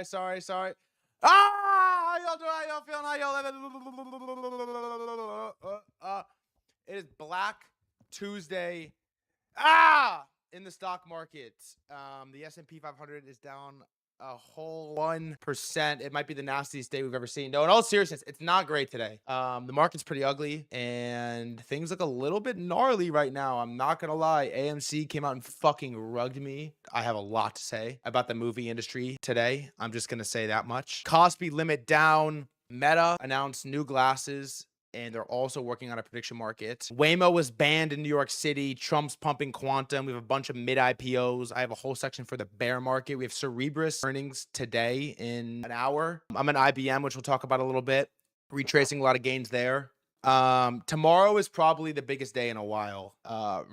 Sorry. Ah, how y'all doing? How y'all feeling? It is Black Tuesday. In the stock market, the S&P 500 is down a whole 1%. It might be the nastiest day we've ever seen. No, in all seriousness, it's not great today. The market's pretty ugly and things look a little bit gnarly right now. I'm not gonna lie. AMC came out and fucking rugged me. I have a lot to say about the movie industry today. I'm just gonna say that much. Cosby limit down. Meta announced new glasses, and they're also working on a prediction market. Waymo was banned in New York City. Trump's pumping quantum. We have a bunch of mid IPOs. I have a whole section for the bear market. We have Cerebras earnings today in an hour. I'm an IBM, which we'll talk about a little bit. Retracing a lot of gains there. Tomorrow is probably the biggest day in a while.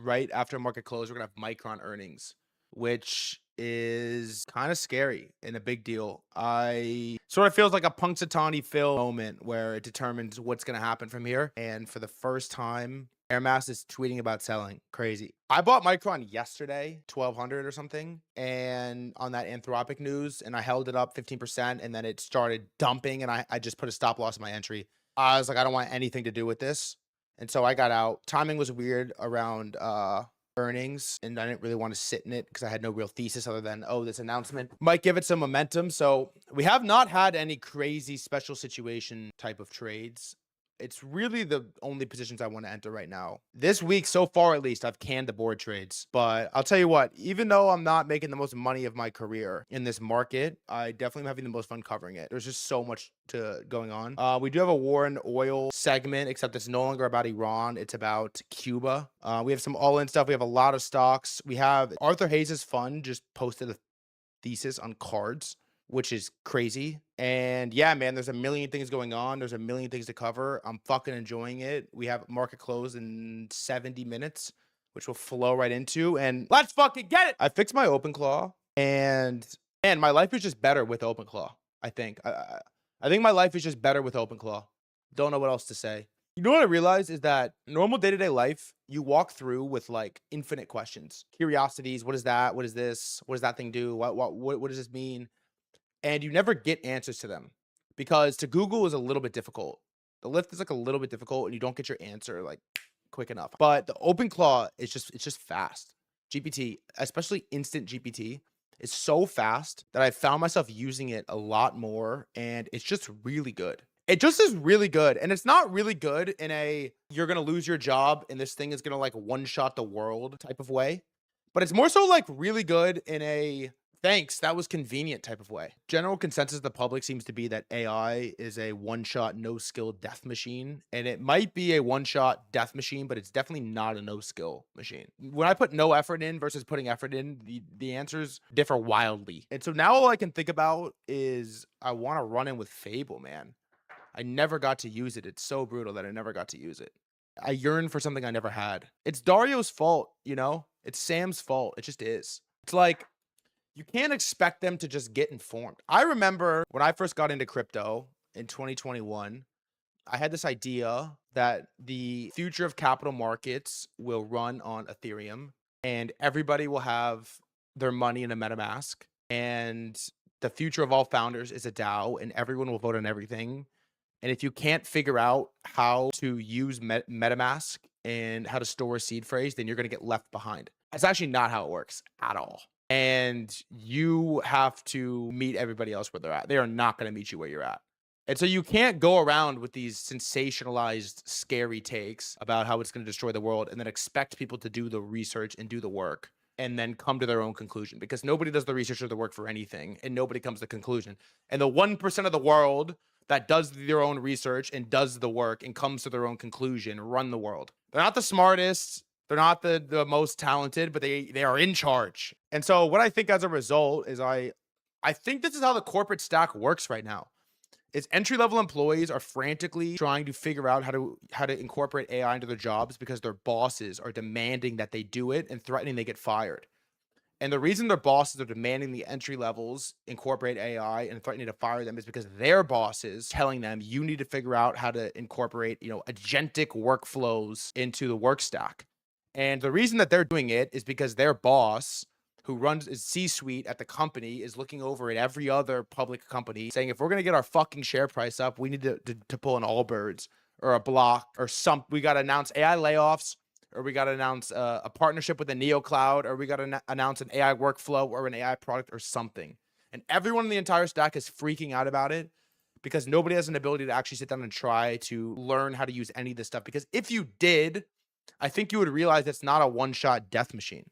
Right after market close, we're gonna have Micron earnings, which is kind of scary and a big deal. I sort of feels like a Punxsutawney Phil moment where it determines what's going to happen from here. And for the first time, Airmass is tweeting about selling. Crazy. I bought Micron yesterday, 1200 or something, and on that Anthropic news, and I held it up 15%, and then it started dumping, and I just put a stop loss in my entry. I was like, I don't want anything to do with this. And so I got out. Timing was weird around earnings, and I didn't really want to sit in it because I had no real thesis other than, oh, this announcement might give it some momentum. So we have not had any crazy special situation type of trades. It's really the only positions I want to enter right now. This week, so far at least, I've canned the board trades. But I'll tell you what, even though I'm not making the most money of my career in this market, I definitely am having the most fun covering it. There's just so much going on. We do have a war and oil segment, except it's no longer about Iran. It's about Cuba. We have some all-in stuff. We have a lot of stocks. We have Arthur Hayes' fund just posted a thesis on cards, which is crazy. And yeah, man, there's a million things going on. There's a million things to cover. I'm fucking enjoying it. We have market close in 70 minutes, which we'll flow right into. And let's fucking get it. I fixed my OpenClaw, and man, my life is just better with OpenClaw. I think. I think my life is just better with OpenClaw. Don't know what else to say. You know what I realized is that normal day-to-day life, you walk through with like infinite questions, curiosities. What is that? What is this? What does that thing do? What does this mean? And you never get answers to them because to Google is a little bit difficult. The lift is like a little bit difficult and you don't get your answer like quick enough. But the OpenClaw is it's just fast. GPT, especially instant GPT, is so fast that I found myself using it a lot more, and it's just really good. It just is really good. And it's not really good in a you're going to lose your job and this thing is going to like one-shot the world type of way. But it's more so like really good in a thanks, that was convenient type of way. General consensus of the public seems to be that AI is a one-shot, no-skill death machine. And it might be a one-shot death machine, but it's definitely not a no-skill machine. When I put no effort in versus putting effort in, the answers differ wildly. And so now all I can think about is I want to run in with Fable, man. I never got to use it. It's so brutal that I never got to use it. I yearn for something I never had. It's Dario's fault, you know? It's Sam's fault. It just is. It's like, you can't expect them to just get informed. I remember when I first got into crypto in 2021, I had this idea that the future of capital markets will run on Ethereum and everybody will have their money in a MetaMask, and the future of all founders is a DAO and everyone will vote on everything. And if you can't figure out how to use MetaMask and how to store a seed phrase, then you're going to get left behind. That's actually not how it works at all. And you have to meet everybody else where they're at. They are not going to meet you where you're at. And so you can't go around with these sensationalized, scary takes about how it's going to destroy the world and then expect people to do the research and do the work and then come to their own conclusion, because nobody does the research or the work for anything and nobody comes to the conclusion. And the 1% of the world that does their own research and does the work and comes to their own conclusion run the world. They're not the smartest. They're not the most talented, but they are in charge. And so what I think as a result is I think this is how the corporate stack works right now. Is entry-level employees are frantically trying to figure out how to incorporate AI into their jobs because their bosses are demanding that they do it and threatening they get fired. And the reason their bosses are demanding the entry levels incorporate AI and threatening to fire them is because their bosses telling them you need to figure out how to incorporate, agentic workflows into the work stack. And the reason that they're doing it is because their boss who runs his C-suite at the company, is looking over at every other public company saying, if we're going to get our fucking share price up, we need to pull an Allbirds or a Block or some. We got to announce AI layoffs, or we got to announce a partnership with a Neo Cloud, or we got to announce an AI workflow or an AI product or something. And everyone in the entire stack is freaking out about it because nobody has an ability to actually sit down and try to learn how to use any of this stuff. Because if you did, I think you would realize it's not a one-shot death machine.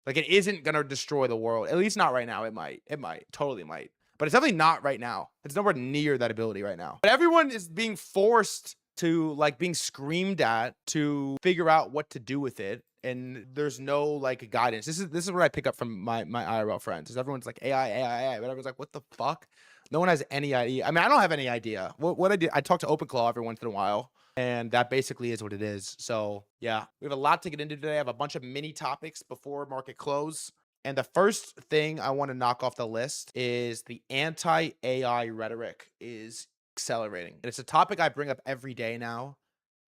Like, it isn't going to destroy the world. At least not right now. It might. It might. Totally might. But it's definitely not right now. It's nowhere near that ability right now. But everyone is being forced to, like, being screamed at to figure out what to do with it. And there's no, like, guidance. This is what I pick up from my IRL friends. Is everyone's like, AI. But everyone's like, what the fuck? No one has any idea. I mean, I don't have any idea. What I did, I talk to OpenClaw every once in a while. And that basically is what it is. So yeah, we have a lot to get into today. I have a bunch of mini topics before market close. And the first thing I want to knock off the list is the anti-AI rhetoric is accelerating. And it's a topic I bring up every day now.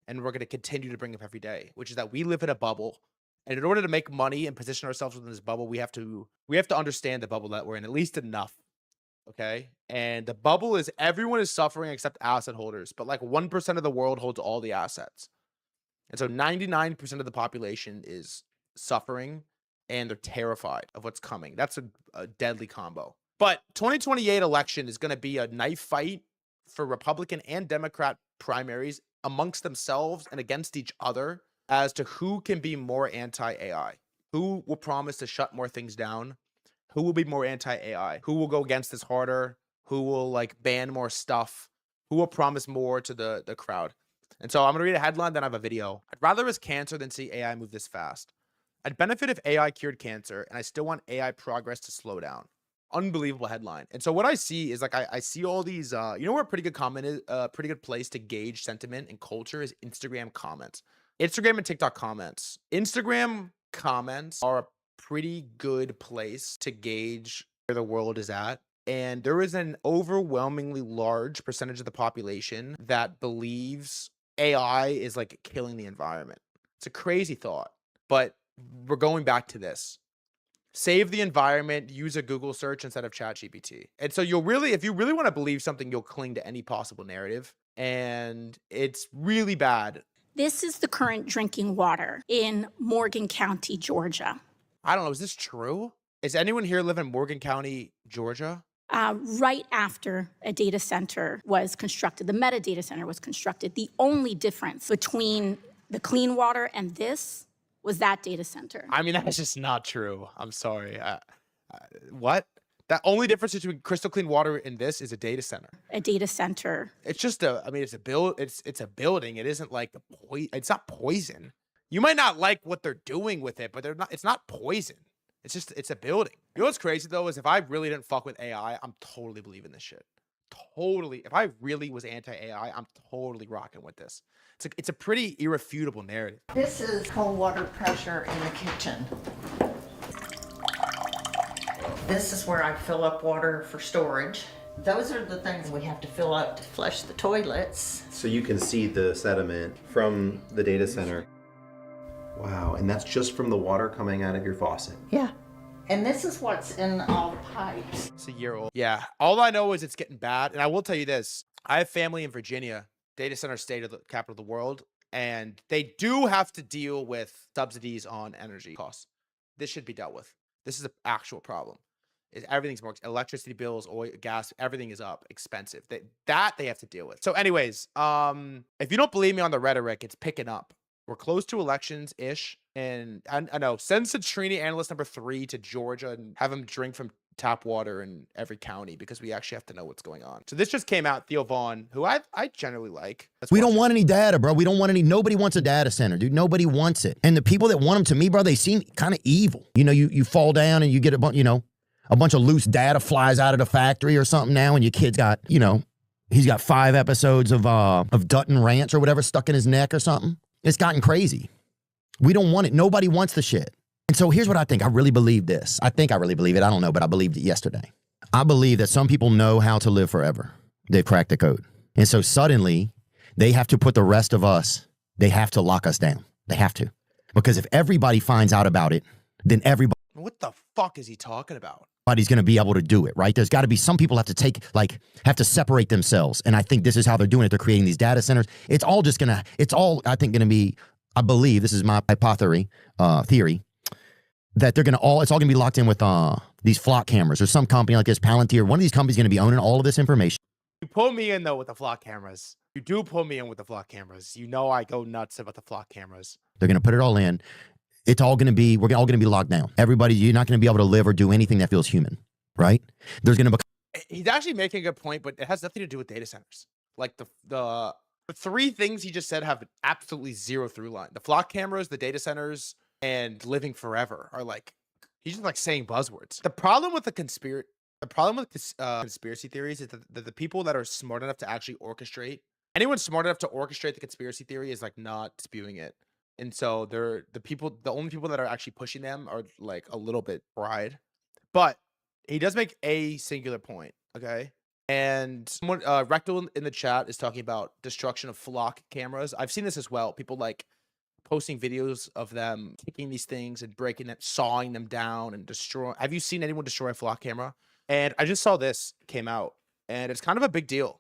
And we're going to continue to bring up every day, which is that we live in a bubble. And in order to make money and position ourselves within this bubble, we have to understand the bubble that we're in, at least enough. Okay. And the bubble is everyone is suffering except asset holders, but like 1% of the world holds all the assets. And so 99% of the population is suffering and they're terrified of what's coming. That's a deadly combo. But 2028 election is going to be a knife fight for Republican and Democrat primaries amongst themselves and against each other as to who can be more anti-AI, who will promise to shut more things down, who will be more anti-AI, who will go against this harder, who will like ban more stuff, who will promise more to the crowd. And so I'm gonna read a headline, then I have a video. I'd rather risk cancer than see AI move this fast. I'd benefit if AI cured cancer, and I still want AI progress to slow down. Unbelievable headline. And so what I see is like I see all these you know where a pretty good comment is, a pretty good place to gauge sentiment and culture is Instagram comments. Instagram and TikTok comments. Instagram comments are a pretty good place to gauge where the world is at. And there is an overwhelmingly large percentage of the population that believes AI is like killing the environment. It's a crazy thought, but we're going back to this. Save the environment, use a Google search instead of ChatGPT. And so you'll really, if you really want to believe something, you'll cling to any possible narrative. And it's really bad. This is the current drinking water in Morgan County, Georgia. I don't know. Is this true? Is anyone here live in Morgan County, Georgia? Right after a data center was constructed, the Meta data center was constructed, the only difference between the clean water and this was that data center. I mean, that's just not true. I'm sorry. What? That only difference between crystal clean water and this is a data center. A data center. It's just a, I mean, it's a building. It isn't like it's not poison. You might not like what they're doing with it, but it's not poison. It's a building. You know what's crazy though is if I really didn't fuck with AI, I'm totally believing this shit. Totally. If I really was anti-AI, I'm totally rocking with this. It's a pretty irrefutable narrative. This is cold water pressure in the kitchen. This is where I fill up water for storage. Those are the things we have to fill up to flush the toilets. So you can see the sediment from the data center. Wow, and that's just from the water coming out of your faucet. Yeah. And this is what's in all the pipes. It's a year old. Yeah. All I know is it's getting bad. And I will tell you this. I have family in Virginia, data center state of the capital of the world. And they do have to deal with subsidies on energy costs. This should be dealt with. This is an actual problem. Everything's more electricity bills, oil, gas, everything is up, expensive. That they have to deal with. So anyways, if you don't believe me on the rhetoric, it's picking up. We're close to elections-ish. And I know, send Citrini analyst number 3 to Georgia and have him drink from tap water in every county because we actually have to know what's going on. So this just came out, Theo Vaughn, who I generally like. We don't want any data, bro. We don't want any, nobody wants a data center, dude. Nobody wants it. And the people that want them, to me, bro, they seem kind of evil. You know, you fall down and you get a bunch, you know, a bunch of loose data flies out of the factory or something now, and your kid's got, you know, he's got 5 episodes of Dutton Ranch or whatever stuck in his neck or something. It's gotten crazy. We don't want it. Nobody wants the shit. And so here's what I think. I really believe this. I think I really believe it. I don't know, but I believed it yesterday. I believe that some people know how to live forever. They've cracked the code. And so suddenly they have to put the rest of us, they have to lock us down. They have to. Because if everybody finds out about it, then everybody. What the fuck is he talking about? Nobody's going to be able to do it, right? There's got to be some people have to separate themselves. And I think this is how they're doing it. They're creating these data centers. It's all, I think, going to be, I believe, this is my hypothesis, theory, that it's all going to be locked in with these flock cameras or some company like this, Palantir. One of these companies going to be owning all of this information. You pull me in, though, with the flock cameras. You do pull me in with the flock cameras. You know I go nuts about the flock cameras. They're going to put it all in. We're all going to be locked down. Everybody, you're not going to be able to live or do anything that feels human, right? There's going to be. He's actually making a good point, but it has nothing to do with data centers. Like the three things he just said have absolutely zero through line. The flock cameras, the data centers, and living forever are like, he's just like saying buzzwords. The problem with conspiracy theories is that the people that are smart enough to actually anyone smart enough to orchestrate the conspiracy theory is like not spewing it. And so the only people that are actually pushing them are like a little bit fried. But he does make a singular point, okay? And someone, Rectal in the chat is talking about destruction of flock cameras. I've seen this as well. People like posting videos of them taking these things and breaking them, sawing them down and destroying. Have you seen anyone destroy a flock camera? And I just saw this came out, and it's kind of a big deal,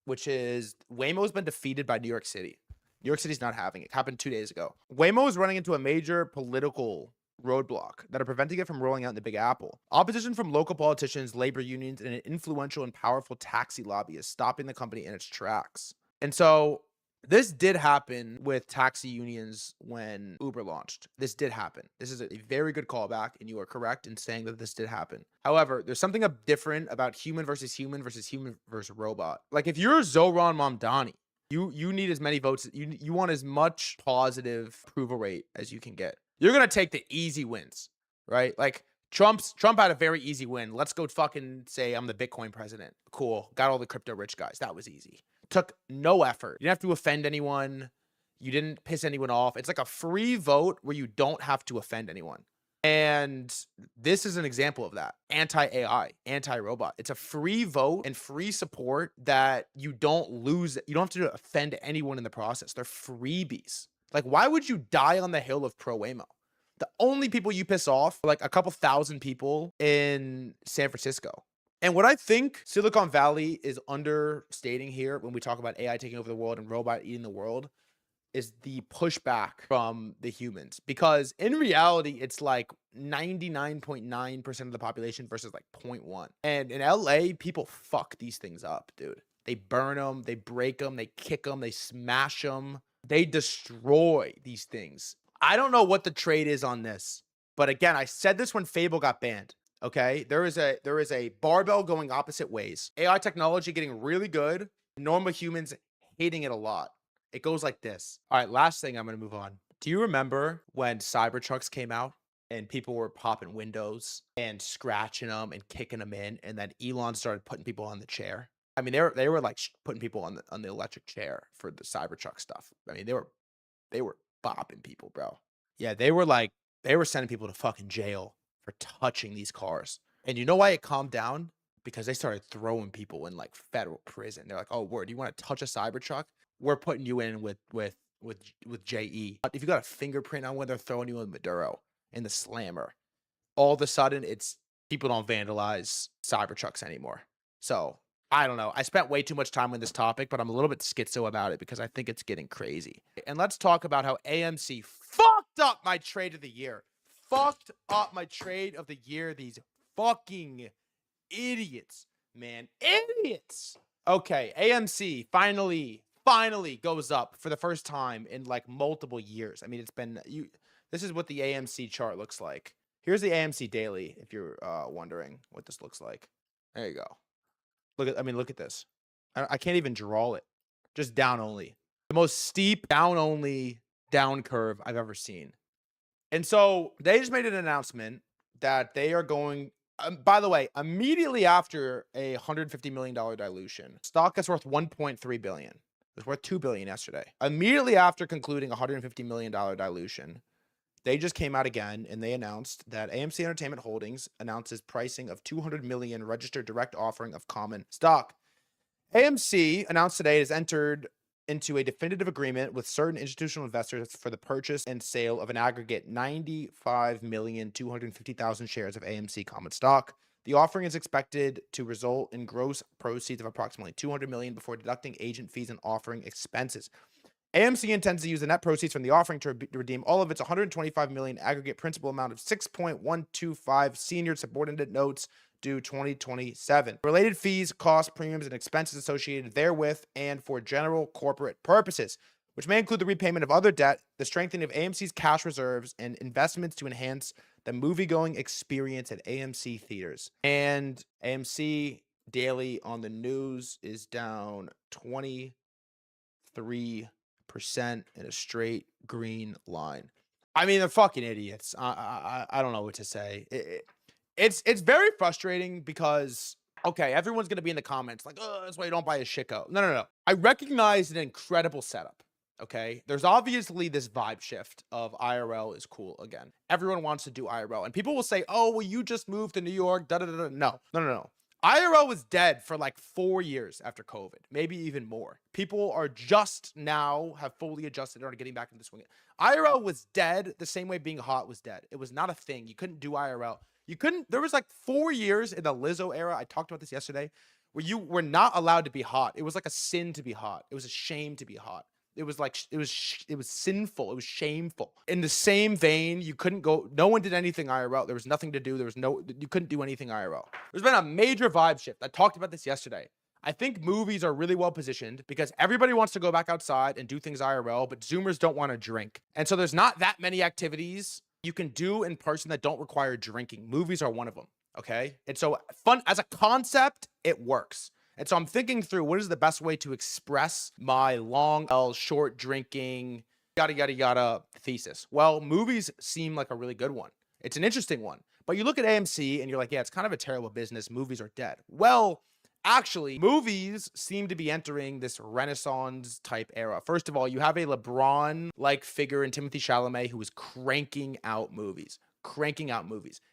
which is Waymo's been defeated by New York City. New York City's not having it. It happened 2 days ago. Waymo is running into a major political roadblock that are preventing it from rolling out in the Big Apple. Opposition from local politicians, labor unions, and an influential and powerful taxi lobby is stopping the company in its tracks. And so this did happen with taxi unions when Uber launched. This did happen. This is a very good callback, and you are correct in saying that this did happen. However, there's something different about human versus human versus robot. Like if you're Zohran Mamdani, you need as many votes. You want as much positive approval rate as you can get. You're gonna take the easy wins, right? Like Trump had a very easy win. Let's go fucking say I'm the Bitcoin president. Cool. Got all the crypto rich guys. That was easy. Took no effort. You didn't have to offend anyone. You didn't piss anyone off. It's like a free vote where you don't have to offend anyone. And this is an example of that. Anti-AI, anti-robot. It's a free vote and free support that you don't lose. You don't have to offend anyone in the process. They're freebies. Like, why would you die on the hill of pro-Waymo? The only people you piss off are like a couple thousand people in San Francisco. And what I think Silicon Valley is understating here when we talk about AI taking over the world and robot eating the world is the pushback from the humans. Because in reality, it's like 99.9% of the population versus like 0.1. And in LA, people fuck these things up, dude. They burn them, they break them, they kick them, they smash them. They destroy these things. I don't know what the trade is on this. But again, I said this when Fable got banned. Okay, there is a barbell going opposite ways. AI technology getting really good, normal humans hating it a lot. It goes like this. All right, last thing, I'm going to move on. Do you remember when Cybertrucks came out and people were popping windows and scratching them and kicking them in, and then Elon started putting people on the chair? I mean, they were like putting people on the electric chair for the Cybertruck stuff. I mean, they were bopping people, bro. Yeah, they were sending people to fucking jail for touching these cars. And you know why it calmed down? Because they started throwing people in like federal prison. They're like, oh, word, you want to touch a Cybertruck? We're putting you in with JE. If you got a fingerprint on when they're throwing you in Maduro in the slammer, all of a sudden it's people don't vandalize Cybertrucks anymore. So I don't know. I spent way too much time on this topic, but I'm a little bit schizo about it because I think it's getting crazy. And let's talk about how AMC fucked up my trade of the year. Fucked up my trade of the year. These fucking idiots, man. Idiots. Okay, AMC finally goes up for the first time in like multiple years. I mean, it's been this is what the AMC chart looks like. Here's the AMC daily if you're wondering what this looks like. There you go. Look at this. I can't even draw it. Just down only. The most steep down only down curve I've ever seen. And so they just made an announcement that they are going, by the way, immediately after a $150 million dilution, stock is worth $1.3 billion. It was worth $2 billion yesterday. Immediately after concluding a $150 million dilution, they just came out again and they announced that AMC Entertainment Holdings announces pricing of $200 million registered direct offering of common stock. AMC announced today it has entered into a definitive agreement with certain institutional investors for the purchase and sale of an aggregate 95,250,000 shares of AMC common stock. The offering is expected to result in gross proceeds of approximately $200 million before deducting agent fees and offering expenses. AMC intends to use the net proceeds from the offering to redeem all of its $125 million aggregate principal amount of 6.125 senior subordinate notes due 2027. Related fees, costs, premiums, and expenses associated therewith and for general corporate purposes, which may include the repayment of other debt, the strengthening of AMC's cash reserves, and investments to enhance the movie-going experience at AMC theaters. And AMC daily on the news is down 23% in a straight green line. I mean, they're fucking idiots. I don't know what to say. It's very frustrating because, okay, everyone's gonna be in the comments like, oh, that's why you don't buy a shitco. No. I recognize an incredible setup. Okay, there's obviously this vibe shift of IRL is cool again. Everyone wants to do IRL, and people will say, oh, well, you just moved to New York. No. IRL was dead for like 4 years after COVID, maybe even more. People are just now have fully adjusted and are getting back into the swing. IRL was dead the same way being hot was dead. It was not a thing. You couldn't do IRL. There was like 4 years in the Lizzo era. I talked about this yesterday, where you were not allowed to be hot. It was like a sin to be hot. It was a shame to be hot. It was like, it was sinful. It was shameful. In the same vein, you couldn't go, no one did anything IRL. There was nothing to do. You couldn't do anything IRL. There's been a major vibe shift. I talked about this yesterday. I think movies are really well positioned because everybody wants to go back outside and do things IRL, but Zoomers don't want to drink. And so there's not that many activities you can do in person that don't require drinking. Movies are one of them. Okay. And so fun as a concept, it works. And so I'm thinking through what is the best way to express my long L short drinking, yada, yada, yada thesis. Well, movies seem like a really good one. It's an interesting one. But you look at AMC and you're like, yeah, it's kind of a terrible business. Movies are dead. Well, actually, movies seem to be entering this Renaissance type era. First of all, you have a LeBron-like figure in Timothée Chalamet who is cranking out movies.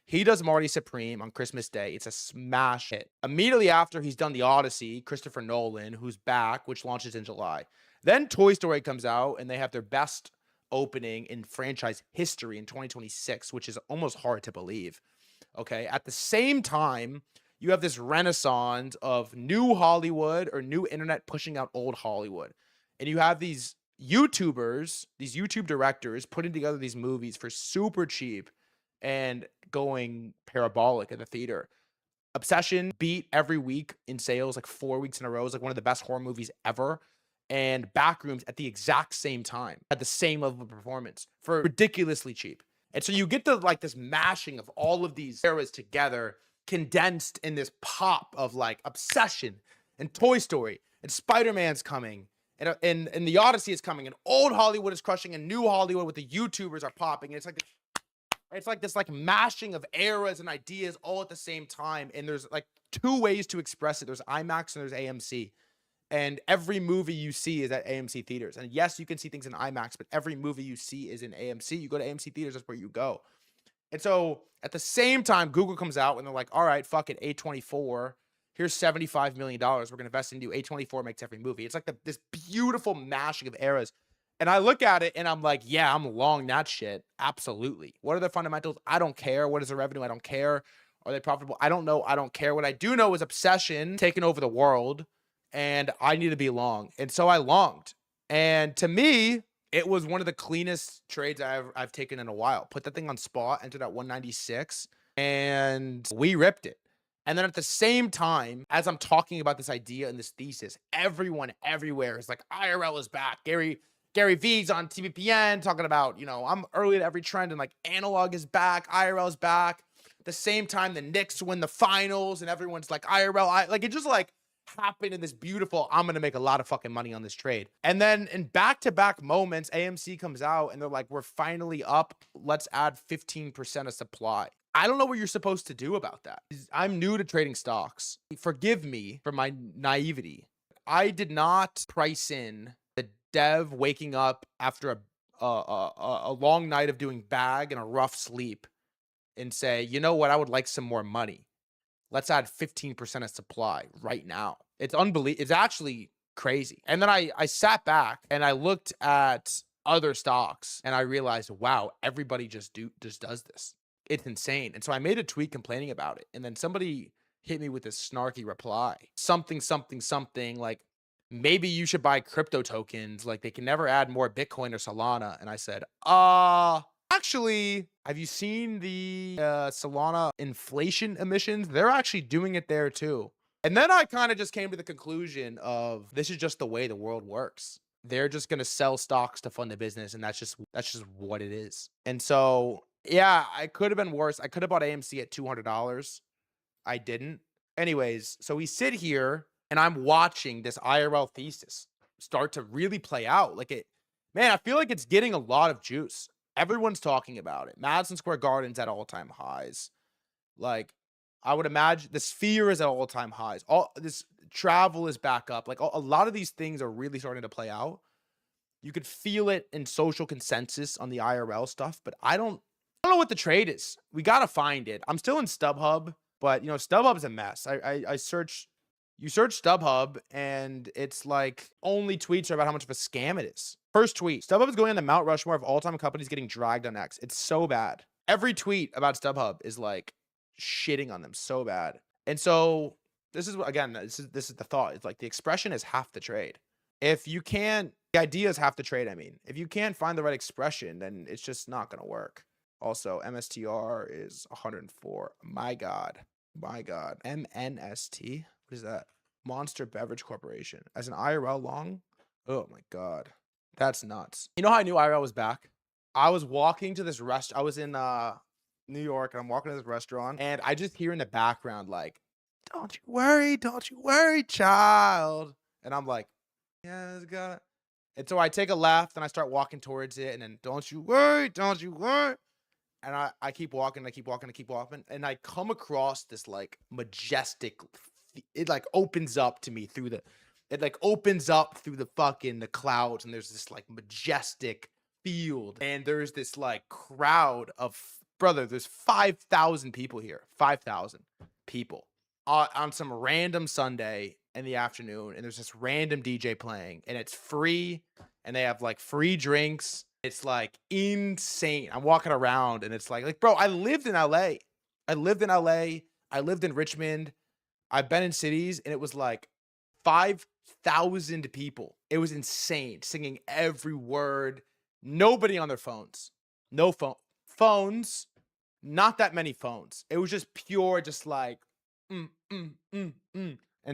He does Marty Supreme on Christmas Day. It's a smash hit. Immediately after he's done The Odyssey, Christopher Nolan, who's back, which launches in July. Then Toy Story comes out and they have their best opening in franchise history in 2026, which is almost hard to believe. Okay. At the same time, you have this renaissance of new Hollywood or new internet pushing out old Hollywood. And you have these YouTubers, these YouTube directors putting together these movies for super cheap and going parabolic in the theater. Obsession beat every week in sales, like 4 weeks in a row. It was like one of the best horror movies ever. And Backrooms at the exact same time, at the same level of performance for ridiculously cheap. And so you get the like this mashing of all of these eras together, condensed in this pop of like Obsession and Toy Story and Spider-Man's coming. And The Odyssey is coming, and old Hollywood is crushing, and new Hollywood with the YouTubers are popping. And it's like this like mashing of eras and ideas all at the same time. And there's like two ways to express it. There's IMAX and there's AMC. And every movie you see is at AMC theaters. And yes, you can see things in IMAX, but every movie you see is in AMC. You go to AMC theaters, that's where you go. And so at the same time, Google comes out and they're like, all right, fuck it, A24. Here's $75 million. We're going to invest in you. A24 makes every movie. It's like this beautiful mashing of eras. And I look at it and I'm like, yeah, I'm long that shit. Absolutely. What are the fundamentals? I don't care. What is the revenue? I don't care. Are they profitable? I don't know. I don't care. What I do know is Obsession taking over the world, and I need to be long. And so I longed. And to me, it was one of the cleanest trades I've taken in a while. Put that thing on spot, entered at 196, and we ripped it. And then at the same time, as I'm talking about this idea and this thesis, everyone everywhere is like, IRL is back. Gary V's on TVPN talking about, I'm early to every trend, and like analog is back, IRL is back. At the same time, the Knicks win the finals and everyone's like IRL. Like it just like happened in this beautiful, I'm going to make a lot of fucking money on this trade. And then in back-to-back moments, AMC comes out and they're like, we're finally up. Let's add 15% of supply. I don't know what you're supposed to do about that. I'm new to trading stocks. Forgive me for my naivety. I did not price in the dev waking up after a long night of doing bag and a rough sleep and say, you know what, I would like some more money. Let's add 15% of supply right now. It's unbelievable. It's actually crazy. And then I sat back and I looked at other stocks and I realized, wow, everybody just does this. It's insane. And so I made a tweet complaining about it. And then somebody hit me with this snarky reply. Something, like, maybe you should buy crypto tokens. Like, they can never add more Bitcoin or Solana. And I said, actually, have you seen the Solana inflation emissions? They're actually doing it there too. And then I kind of just came to the conclusion of this is just the way the world works. They're just going to sell stocks to fund the business. And that's just what it is. And so, yeah, I could have been worse. I could have bought AMC at $200. I didn't. Anyways, so we sit here and I'm watching this IRL thesis start to really play out. Like, man, I feel like it's getting a lot of juice. Everyone's talking about it. Madison Square Garden's at all-time highs. Like, I would imagine the Sphere is at all-time highs. All this travel is back up. Like, a lot of these things are really starting to play out. You could feel it in social consensus on the IRL stuff, but I don't know what the trade is. We got to find it. I'm still in StubHub, but you know, StubHub's a mess. You search StubHub and it's like only tweets are about how much of a scam it is. First tweet, StubHub is going on the Mount Rushmore of all-time companies getting dragged on X. It's so bad. Every tweet about StubHub is like shitting on them so bad. And so this is, again, this is the thought. It's like the expression is half the trade. If you can't, the idea is half the trade. I mean, if you can't find the right expression, then it's just not going to work. Also, MSTR is 104. My God. MNST. What is that? Monster Beverage Corporation. As an IRL long? Oh my God. That's nuts. You know how I knew IRL was back? I was walking to this restaurant. I was in New York and I'm walking to this restaurant and I just hear in the background like, don't you worry, child. And I'm like, yeah, it's got it. And so I take a left and I start walking towards it and then don't you worry. And I keep walking, and I come across this like majestic, it like opens up to me through the fucking the clouds, and there's this like majestic field, and there's this like crowd of, brother, there's 5,000 people here, 5,000 people on some random Sunday in the afternoon, and there's this random DJ playing, and it's free, and they have like free drinks. It's like insane. I'm walking around and it's like, bro, I lived in LA. I lived in Richmond. I've been in cities and it was like 5,000 people. It was insane. Singing every word. Nobody on their phones. No phones. Not that many phones. It was just pure, just like, And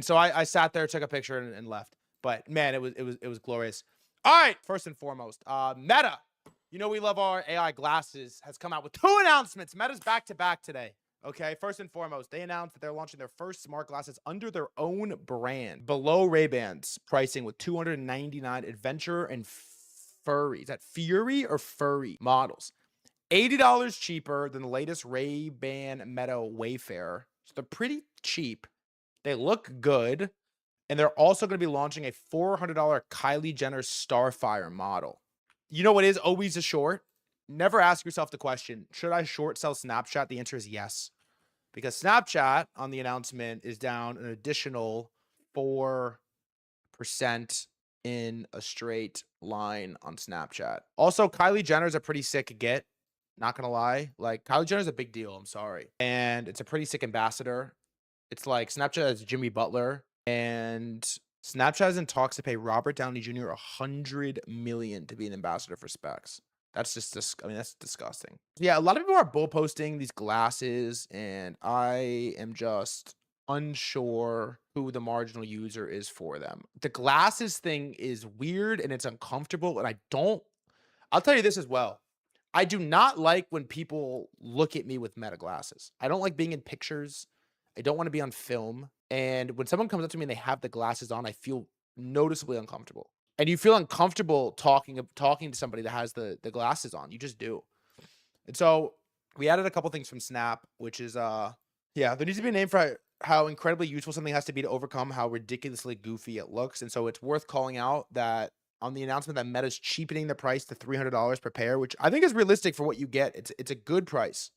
so I sat there, took a picture and left. But man, it was glorious. All right, first and foremost, Meta, you know we love our AI glasses, has come out with 2 announcements. Meta's back to back today. Okay, first and foremost, they announced that they're launching their first smart glasses under their own brand, below Ray-Bans, pricing with $299 adventure and furry. Is that Fury or Furry models? $80 cheaper than the latest Ray-Ban Meta Wayfarer. So they're pretty cheap. They look good. And they're also going to be launching a $400 Kylie Jenner Starfire model. You know what is always a short? Never ask yourself the question, should I short sell Snapchat? The answer is yes. Because Snapchat on the announcement is down an additional 4% in a straight line on Snapchat. Also, Kylie Jenner's a pretty sick get. Not going to lie. Like, Kylie Jenner's a big deal. I'm sorry. And it's a pretty sick ambassador. It's like Snapchat has Jimmy Butler. And Snapchat is in talks to pay Robert Downey Jr. $100 million to be an ambassador for Specs. That's just, that's disgusting. Yeah, a lot of people are bull posting these glasses, and I am just unsure who the marginal user is for them. The glasses thing is weird and it's uncomfortable, and I'll tell you this as well. I do not like when people look at me with Meta glasses. I don't like being in pictures. I don't want to be on film. And when someone comes up to me and they have the glasses on, I feel noticeably uncomfortable. And you feel uncomfortable talking to somebody that has the glasses on. You just do. And so we added a couple things from Snap, which is, there needs to be a name for how incredibly useful something has to be to overcome how ridiculously goofy it looks. And so it's worth calling out that on the announcement that Meta's cheapening the price to $300 per pair, which I think is realistic for what you get. It's a good price.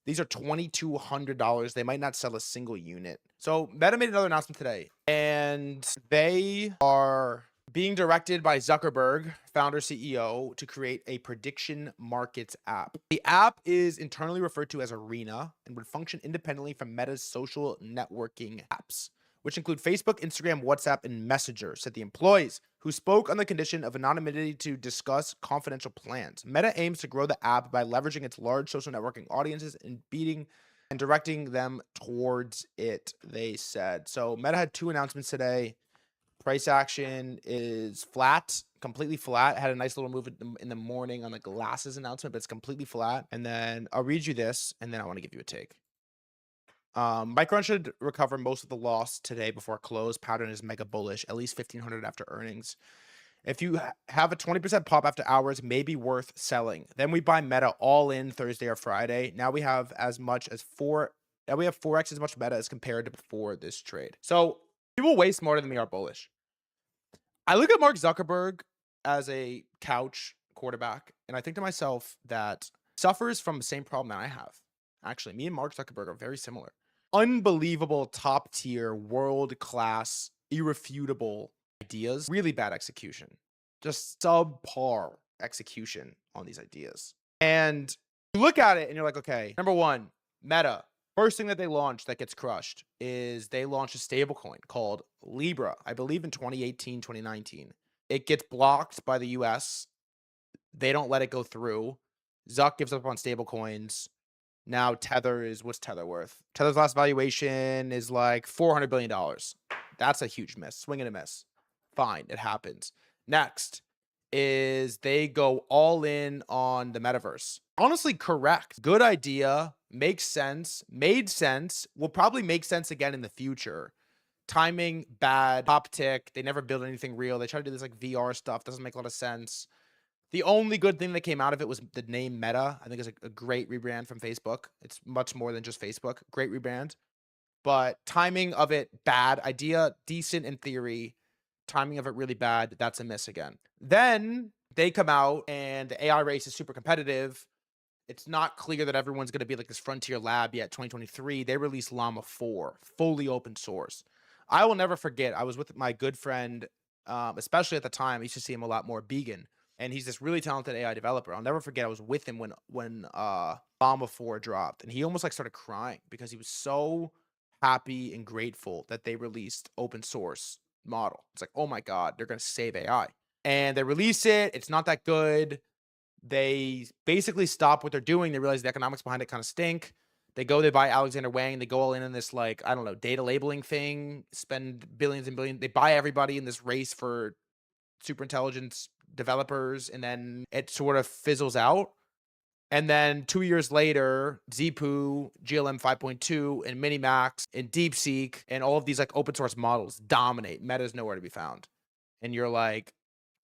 These are $2,200. They might not sell a single unit. So Meta made another announcement today, and they are being directed by Zuckerberg, founder CEO, to create a prediction markets app. The app is internally referred to as Arena and would function independently from Meta's social networking apps, which include Facebook, Instagram, WhatsApp, and Messenger, said the employees, who spoke on the condition of anonymity to discuss confidential plans. Meta aims to grow the app by leveraging its large social networking audiences and directing them towards it, they said. So Meta had 2 announcements today. Price action is flat, completely flat. Had a nice little move in the morning on the glasses announcement, but it's completely flat. And then I'll read you this, and then I want to give you a take. Micron should recover most of the loss today before close. Pattern is mega bullish, at least 1,500 after earnings. If you have a 20% pop after hours, may be worth selling. Then we buy Meta all in Thursday or Friday. Now we have as much as 4x as much Meta as compared to before this trade. So people way smarter than me are bullish. I look at Mark Zuckerberg as a couch quarterback, and I think to myself that suffers from the same problem that I have. Actually, me and Mark Zuckerberg are very similar. Unbelievable, top tier, world class, irrefutable ideas, really bad execution, just subpar execution on these ideas. And you look at it and you're like, okay, number one, Meta. First thing that they launched that gets crushed is they launched a stablecoin called Libra, I believe in 2018, 2019. It gets blocked by the US. They don't let it go through. Zuck gives up on stablecoins. Now Tether is, what's Tether worth? Tether's last valuation is like $400 billion. That's a huge miss. Swing and a miss. Fine, it happens. Next is they go all in on the metaverse. Honestly, correct. Good idea. Makes sense. Made sense. Will probably make sense again in the future. Timing, bad. Top tick. They never build anything real. They try to do this like VR stuff. Doesn't make a lot of sense. The only good thing that came out of it was the name Meta. I think it's a great rebrand from Facebook. It's much more than just Facebook. Great rebrand. But timing of it, bad. Idea, decent in theory. Timing of it really bad. That's a miss again. Then they come out and the AI race is super competitive. It's not clear that everyone's going to be like this frontier lab yet. 2023, they released Llama 4, fully open source. I will never forget. I was with my good friend, especially at the time. I used to see him a lot more, Began. And he's this really talented AI developer. I'll never forget. I was with him when Llama 4 dropped, and he almost like started crying because he was so happy and grateful that they released open source model. It's like, oh my God, they're going to save AI. And they release it. It's not that good. They basically stop what they're doing. They realize the economics behind it kind of stink. They go, they buy Alexander Wang. They go all in this, like, I don't know, data labeling thing, spend billions and billions. They buy everybody in this race for super intelligence developers. And then it sort of fizzles out. And then 2 years later, ZPU, GLM 5.2, and Minimax, and DeepSeek, and all of these like open source models dominate. Meta's nowhere to be found. And you're like,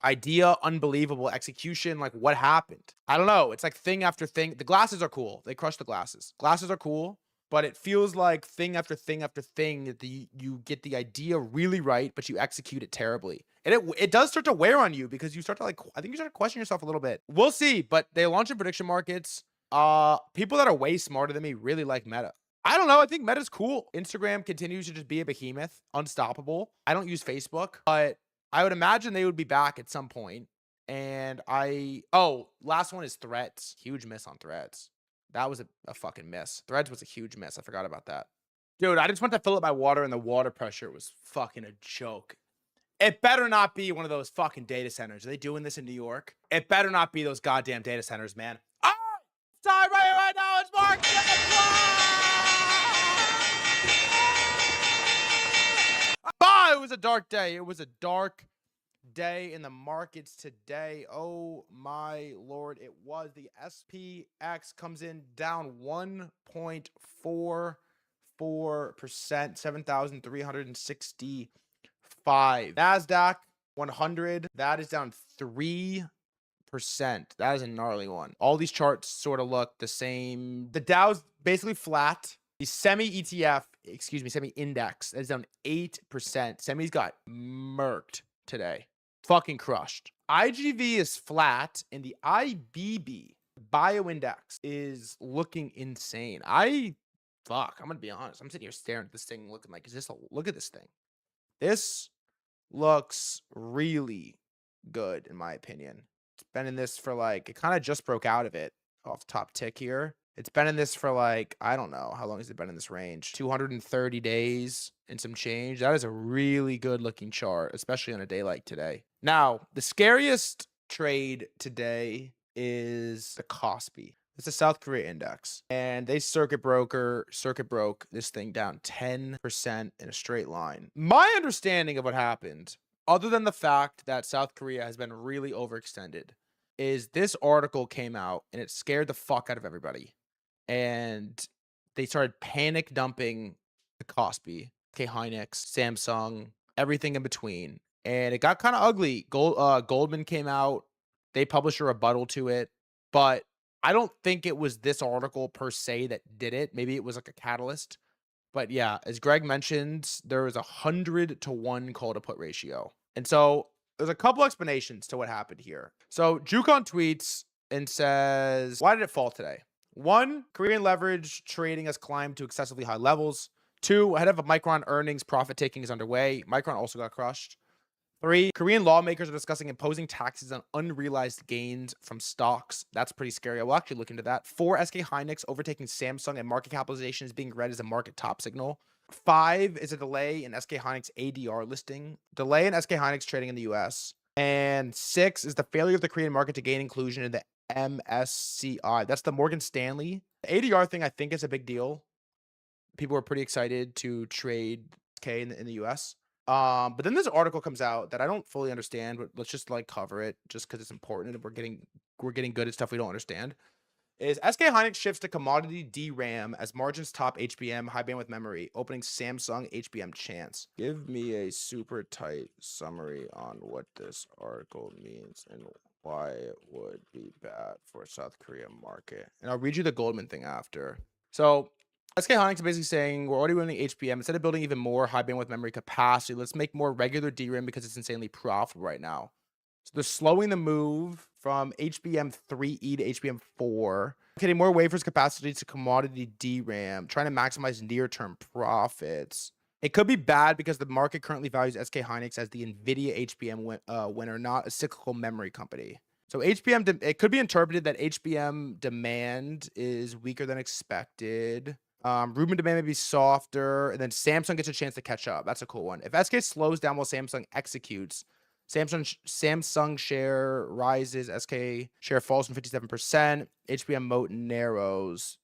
idea, unbelievable execution. Like, what happened? I don't know. It's like thing after thing. The glasses are cool. They crush the glasses. Glasses are cool, but it feels like thing after thing after thing that you get the idea really right, but you execute it terribly. And it does start to wear on you because you start to like, I think you start to question yourself a little bit. We'll see, but they launch in prediction markets. People that are way smarter than me really like Meta. I don't know. I think Meta's cool. Instagram continues to just be a behemoth, unstoppable. I don't use Facebook, but I would imagine they would be back at some point. And last one is Threads. Huge miss on Threads. That was a fucking miss. Threads was a huge miss. I forgot about that. Dude, I just went to fill up my water and the water pressure was fucking a joke. It better not be one of those fucking data centers. Are they doing this in New York? It better not be those goddamn data centers, man. Oh, sorry, right now it's Mark. It was a dark day. It was a dark day in the markets today. Oh my Lord. It was. The SPX comes in down 1.44%, 7,365. NASDAQ 100, that is down 3%. That is a gnarly one. All these charts sort of look the same. The Dow's basically flat. The semi index is down 8%. Semi's got murked today. Fucking crushed. IGV is flat, and the IBB bio index is looking insane. I fuck, I'm gonna be honest. I'm sitting here staring at this thing, looking like, look at this thing. This looks really good, in my opinion. It's been in this for like, it kind of just broke out of it off the top tick here. It's been in this for like, I don't know. How long has it been in this range? 230 days and some change. That is a really good looking chart, especially on a day like today. Now, the scariest trade today is the Kospi. It's a South Korea index, and they circuit broke this thing down 10% in a straight line. My understanding of what happened, other than the fact that South Korea has been really overextended, is this article came out and it scared the fuck out of everybody. And they started panic dumping the Kospi, Hynix, Samsung, everything in between. And it got kind of ugly. Goldman came out. They published a rebuttal to it. But I don't think it was this article per se that did it. Maybe it was like a catalyst. But yeah, as Greg mentioned, there was 100-to-1 call to put ratio. And so there's a couple explanations to what happened here. So Jukon tweets and says, why did it fall today? 1, Korean leverage trading has climbed to excessively high levels. 2, ahead of a Micron earnings, profit taking is underway. Micron also got crushed. 3, Korean lawmakers are discussing imposing taxes on unrealized gains from stocks. That's pretty scary. I will actually look into that. 4, SK Hynix overtaking Samsung and market capitalization is being read as a market top signal. 5 is a delay in SK Hynix ADR listing. Delay in SK Hynix trading in the US. And 6 is the failure of the Korean market to gain inclusion in the MSCI. That's the Morgan Stanley. The ADR thing, I think, is a big deal. People are pretty excited to trade K in the US. But then this article comes out that I don't fully understand, but let's just like cover it just because it's important and we're getting good at stuff we don't understand. Is SK Hynix shifts to commodity DRAM as margins top HBM, high bandwidth memory, opening Samsung HBM chance. Give me a super tight summary on what this article means and why it would be bad for South Korea market. And I'll read you the Goldman thing after. So SK Hynix is basically saying we're already running HBM. Instead of building even more high bandwidth memory capacity, let's make more regular DRAM because it's insanely profitable right now. So they're slowing the move from HBM3E to HBM4, getting more wafers capacity to commodity DRAM, trying to maximize near-term profits. It could be bad because the market currently values SK Hynix as the NVIDIA HBM winner, not a cyclical memory company. So it could be interpreted that HBM demand is weaker than expected. Rubin demand may be softer, and then Samsung gets a chance to catch up. That's a cool one. If SK slows down while Samsung executes, Samsung share rises, SK share falls from 57%, HBM moat narrows.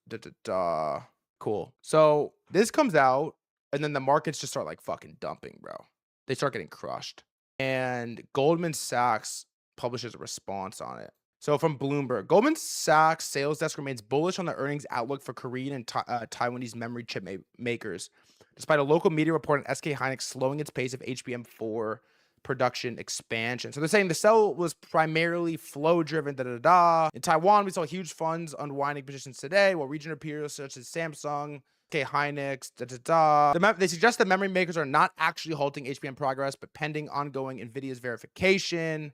Cool. So this comes out, and then the markets just start like fucking dumping, bro. They start getting crushed. And Goldman Sachs publishes a response on it. So from Bloomberg, Goldman Sachs sales desk remains bullish on the earnings outlook for Korean and Taiwanese memory chip makers, despite a local media report on SK Hynix slowing its pace of HBM4 production expansion. So they're saying the sell was primarily flow driven. In Taiwan, we saw huge funds unwinding positions today, while regional peers such as Samsung, SK Hynix, They suggest that memory makers are not actually halting HBM progress, but pending ongoing NVIDIA's verification.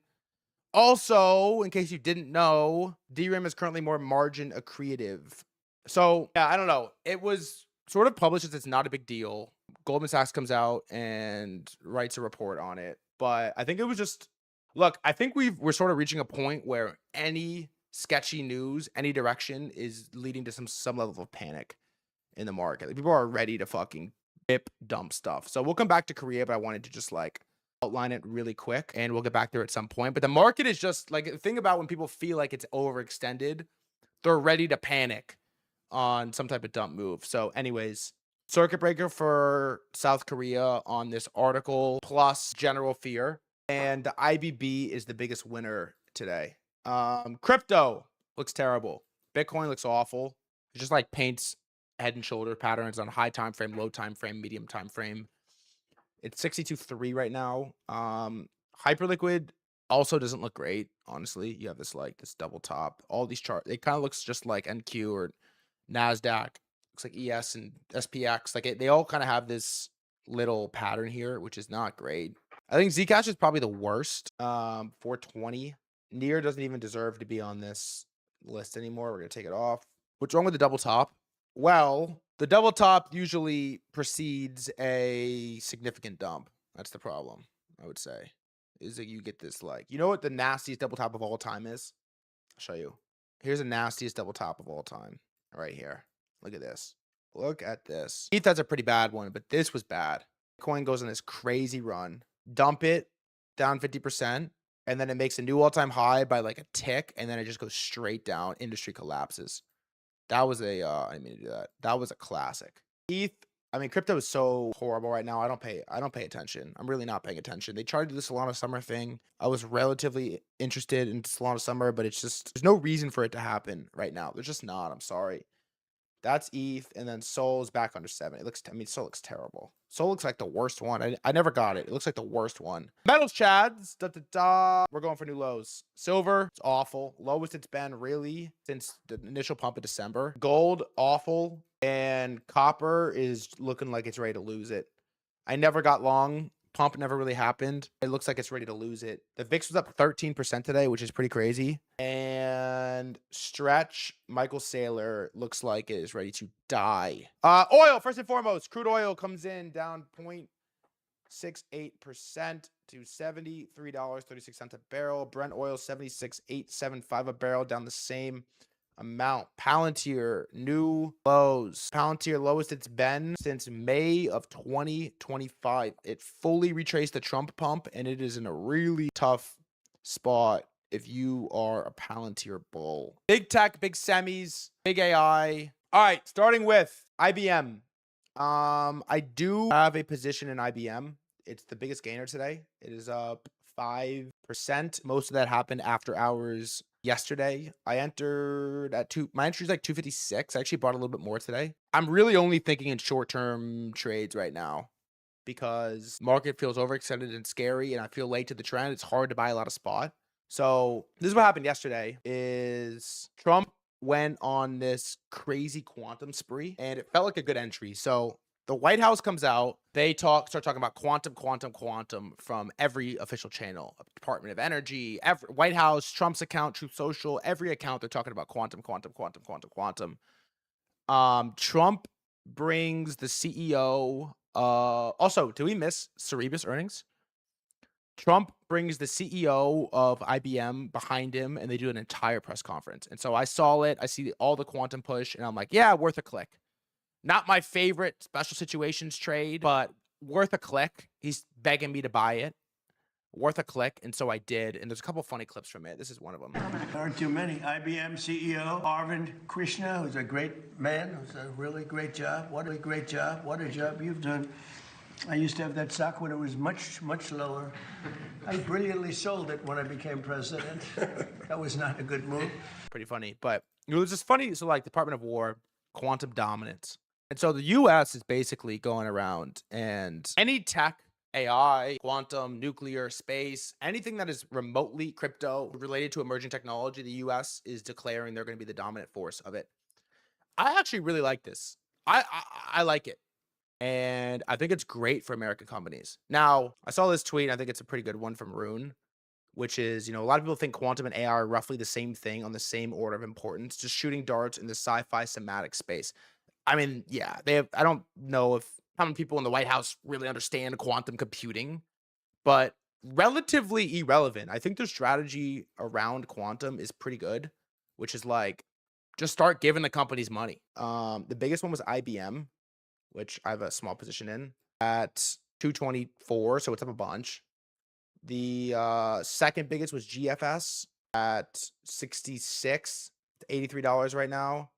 Also, in case you didn't know, DRAM is currently more margin accretive. So, yeah, I don't know. It was sort of published as it's not a big deal. Goldman Sachs comes out and writes a report on it. But I think it was just, look, I think we're sort of reaching a point where any sketchy news, any direction is leading to some level of panic in the market. Like, people are ready to fucking dump stuff. So we'll come back to Korea, but I wanted to just like outline it really quick and we'll get back there at some point. But the market is just like, the thing about when people feel like it's overextended, they're ready to panic on some type of dump move. So anyways, circuit breaker for South Korea on this article, plus general fear. And the IBB is the biggest winner today. Crypto looks terrible. Bitcoin looks awful. It just like paints head and shoulder patterns on high time frame, low time frame, medium time frame. It's 62.3 right now. Hyperliquid also doesn't look great, honestly. You have this like this double top. All these charts, it kind of looks just like NQ or NASDAQ. Looks like ES and SPX. Like they all kind of have this little pattern here, which is not great. I think Zcash is probably the worst. 420. Near doesn't even deserve to be on this list anymore. We're gonna take it off. What's wrong with the double top? Well, The double top usually precedes a significant dump. That's the problem, I would say. Is that you get this like, you know what the nastiest double top of all time is? I'll show you. Here's the nastiest double top of all time. Right here. Look at this. Look at this. ETH has a pretty bad one, but this was bad. Coin goes on this crazy run. Dump it down 50%, and then it makes a new all-time high by like a tick, and then it just goes straight down. Industry collapses. That was a I didn't mean to do that. That was a classic. ETH, I mean, crypto is so horrible right now. I don't pay attention. I'm really not paying attention. They tried to do the Solana Summer thing. I was relatively interested in Solana Summer, but it's just, there's no reason for it to happen right now. There's just not. I'm sorry. That's ETH, and then Sol is back under 7. It looks, I mean, Sol looks terrible. Sol looks like the worst one. I never got it. It looks like the worst one. Metals, Chads. We're going for new lows. Silver, it's awful. Lowest it's been really since the initial pump in December. Gold, awful. And copper is looking like it's ready to lose it. I never got long. Pump never really happened. It looks like it's ready to lose it. The VIX was up 13% today, which is pretty crazy. And Stretch, Michael Saylor looks like it is ready to die. Oil, first and foremost, crude oil comes in down 0.68% to $73.36 a barrel. Brent oil 76.875 a barrel, down the same amount. Palantir, new lows. Palantir, lowest it's been since May of 2025. It fully retraced the Trump pump, and it is in a really tough spot if you are a Palantir bull. Big tech, big semis, big AI. All right, starting with IBM. I do have a position in IBM. It's the biggest gainer today. It is up 5%. Most of that happened after hours yesterday. I entered at my entry is like 256. I actually bought a little bit more today. I'm really only thinking in short-term trades right now because market feels overextended and scary, and I feel late to the trend. It's hard to buy a lot of spot. So this is what happened yesterday is Trump went on this crazy quantum spree, and it felt like a good entry. So the White House comes out, they start talking about quantum from every official channel, Department of Energy, White House, Trump's account, Truth Social, every account, they're talking about quantum. Trump brings the CEO, also, do we miss Cerebus earnings? Trump brings the CEO of IBM behind him, and they do an entire press conference. And so I saw it, I see all the quantum push, and I'm like, yeah, worth a click. Not my favorite special situations trade, but worth a click. He's begging me to buy it. Worth a click, and so I did. And there's a couple funny clips from it. This is one of them. There aren't too many. IBM CEO Arvind Krishna, who's a great man, who's a really great job. What a great job. What a job you've done. I used to have that stock when it was much, much lower. I brilliantly sold it when I became president. That was not a good move. Pretty funny, but it was just funny. So like Department of War, quantum dominance. And so the US is basically going around, and any tech, AI, quantum, nuclear, space, anything that is remotely crypto related to emerging technology, the US is declaring they're going to be the dominant force of it. I actually really like this. I like it. And I think it's great for American companies. Now, I saw this tweet. I think it's a pretty good one from Rune, which is, a lot of people think quantum and AI are roughly the same thing on the same order of importance, just shooting darts in the sci-fi somatic space. I mean, yeah, I don't know if how many people in the White House really understand quantum computing, but relatively irrelevant. I think their strategy around quantum is pretty good, which is like, just start giving the companies money. The biggest one was IBM, which I have a small position in at 224. So it's up a bunch. The second biggest was GFS at 66 to $83 right now.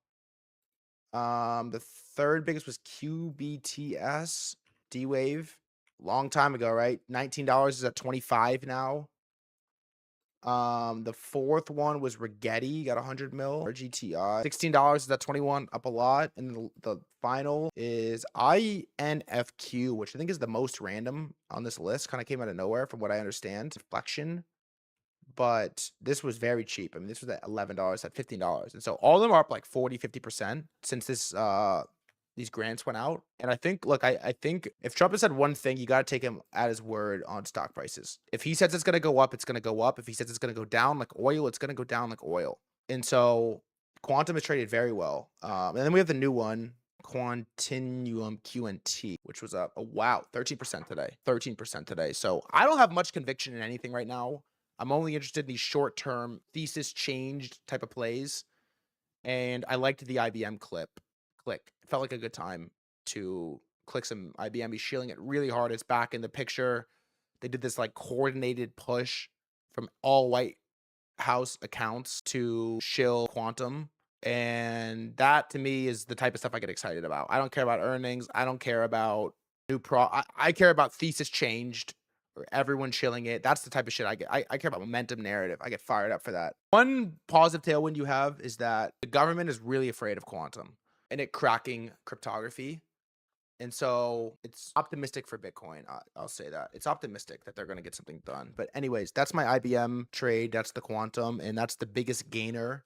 The third biggest was QBTS, D-Wave, long time ago, right? $19 is at 25 now. The fourth one was Rigetti, got 100 mil, or GTI. $16 is at 21, up a lot. And the final is INFQ, which I think is the most random on this list. Kind of came out of nowhere from what I understand. Reflection. But this was very cheap. I mean, this was at $11, at $15. And so all of them are up like 40, 50% since these grants went out. And I think, look, I think if Trump has said one thing, you got to take him at his word on stock prices. If he says it's going to go up, it's going to go up. If he says it's going to go down like oil, it's going to go down like oil. And so quantum is traded very well. And then we have the new one, Continuum QNT, which was up, oh, wow, 13% today. 13% today. So I don't have much conviction in anything right now. I'm only interested in these short-term thesis changed type of plays. And I liked the IBM click. It felt like a good time to click some IBM. He's shielding it really hard. It's back in the picture. They did this like coordinated push from all White House accounts to shill quantum. And that to me is the type of stuff I get excited about. I don't care about earnings. I don't care about I care about thesis changed or everyone chilling it. That's the type of shit I get. I care about momentum narrative. I get fired up for that. One positive tailwind you have is that the government is really afraid of quantum and it cracking cryptography. And so it's optimistic for Bitcoin. I'll say that. It's optimistic that they're going to get something done. But anyways, that's my IBM trade. That's the quantum, and that's the biggest gainer.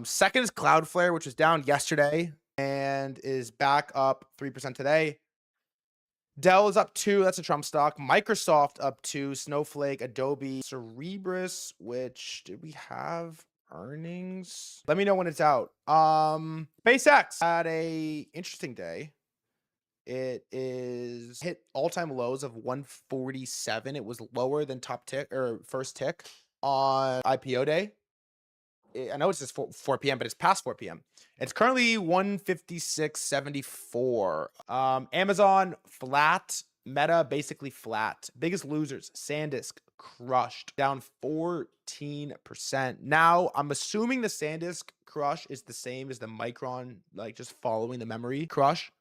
Second is Cloudflare, which was down yesterday and is back up 3% today. Dell is up 2. That's a Trump stock. Microsoft up 2. Snowflake, Adobe, Cerebras, which did we have earnings? Let me know when it's out. SpaceX had a interesting day. It is hit all-time lows of 147. It was lower than top tick or first tick on IPO day. I know it's just 4 p.m., but it's past 4 p.m. It's currently 156.74. Amazon flat, Meta basically flat. Biggest losers, SanDisk crushed, down 14%. Now, I'm assuming the SanDisk crush is the same as the Micron, like just following the memory crush,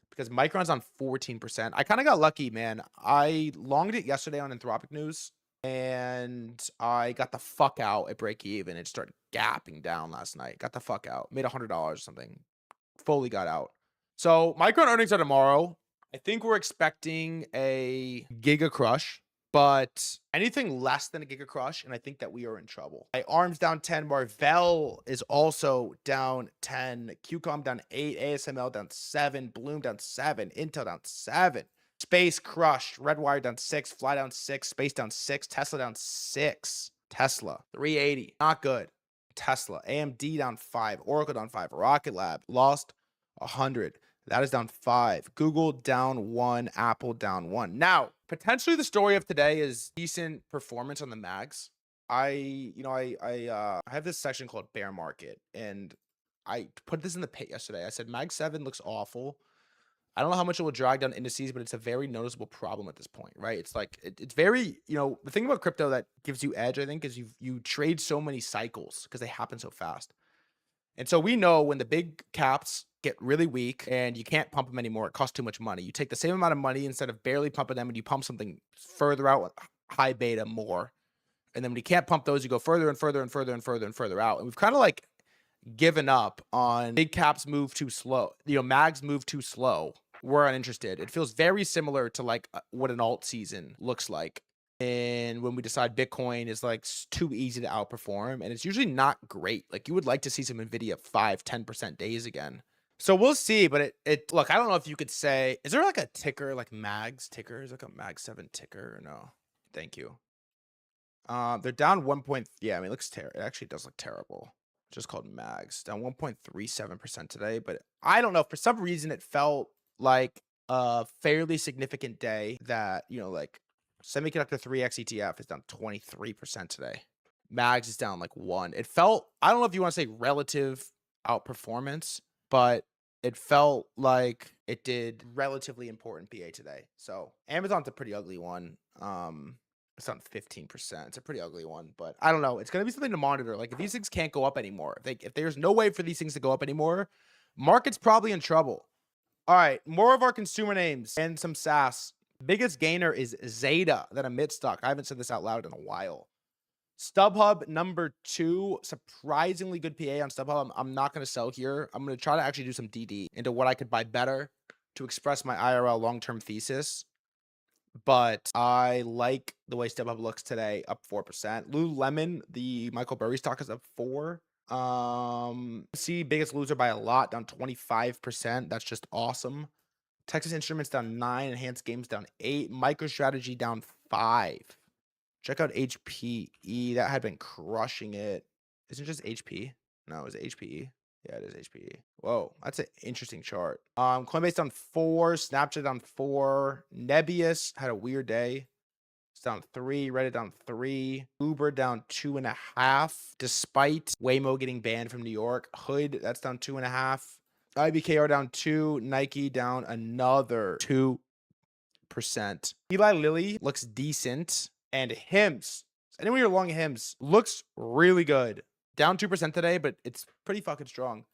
because Micron's on 14%. I kind of got lucky, man. I longed it yesterday on Anthropic News, and I got the fuck out at break even. It started gapping down last night. Got the fuck out. Made $100 or something. Fully got out. So Micron earnings are tomorrow. I think we're expecting a giga crush, but anything less than a giga crush, and I think that we are in trouble. My ARM's down 10. Marvell is also down 10. QCOM down 8. ASML down 7. Bloom down 7. Intel down 7. Space crushed. Redwire down 6. Fly down 6. Space down 6. Tesla down 6. Tesla 380. Not good. Tesla. AMD down 5. Oracle down 5. Rocket Lab lost 100. That is down 5. Google down 1. Apple down 1. Now, potentially the story of today is decent performance on the mags. I have this section called bear market, and I put this in the pit yesterday. I said mag 7 looks awful. I don't know how much it will drag down indices, but it's a very noticeable problem at this point, right? It's like it's very, the thing about crypto that gives you edge, I think, is you trade so many cycles because they happen so fast. And so we know when the big caps get really weak and you can't pump them anymore, it costs too much money. You take the same amount of money instead of barely pumping them, and you pump something further out, high beta more. And then when you can't pump those, you go further and further and further and further and further out. And we've kind of like given up on big caps move too slow. Mags move too slow. We're uninterested. It feels very similar to like what an alt season looks like. And when we decide Bitcoin is like too easy to outperform, and it's usually not great. Like you would like to see some Nvidia 5-10% days again. So we'll see, but it look, I don't know if you could say, is there like a ticker, like mags ticker? Is like a mag 7 ticker or no? Thank you. They're down 1 point. Yeah, I mean, it looks terrible. It actually does look terrible. It's just called mags, down 1.37% today. But I don't know, for some reason it felt like a fairly significant day that, like semiconductor 3x ETF is down 23% today. Mags is down like 1. It felt, I don't know if you want to say relative outperformance, but it felt like it did relatively important PA today. So Amazon's a pretty ugly one. It's on 15%. It's a pretty ugly one, but I don't know. It's going to be something to monitor. Like if these things can't go up anymore, if there's no way for these things to go up anymore, market's probably in trouble. All right, more of our consumer names and some SaaS. Biggest gainer is Zeta, that emit stock. I haven't said this out loud in a while. StubHub, number 2, surprisingly good PA on StubHub. I'm not going to sell here. I'm going to try to actually do some DD into what I could buy better to express my IRL long-term thesis. But I like the way StubHub looks today, up 4%. Lululemon, the Michael Burry stock, is up 4%. See, biggest loser by a lot, down 25%. That's just awesome. Texas Instruments down 9. Enhanced Games down 8. MicroStrategy down 5. Check out HPE. That had been crushing it. Isn't it just HP? No, it was HPE. Yeah, it is HPE. Whoa, that's an interesting chart. Coinbase down 4, Snapchat down 4, Nebius had a weird day. It's down 3, Reddit down 3, Uber down 2.5, despite Waymo getting banned from New York. Hood, that's down 2.5. IBKR down 2, Nike down another 2%. Eli Lilly looks decent, and Hims. Anyone you're long Hims looks really good. Down 2% today, but it's pretty fucking strong.